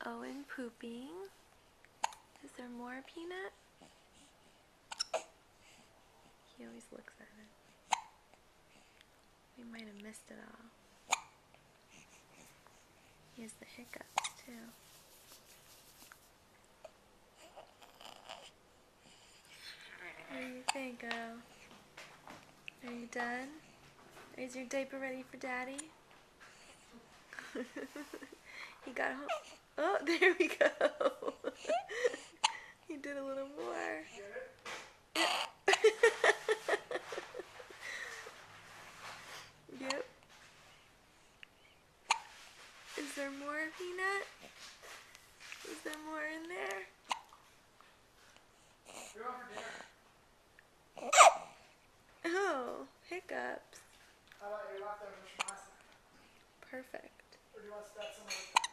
Owen pooping. Is there more, Peanut? He always looks at it. We might have missed it all. He has the hiccups too. What do you think, girl? Are you done? Is your diaper ready for Daddy? He got home. Oh, there we go. He did a little more. Yep. Is there more, Peanut? Is there more in there? Oh, hiccups. How about your leftovers from last night? Perfect. Or do you want to start some of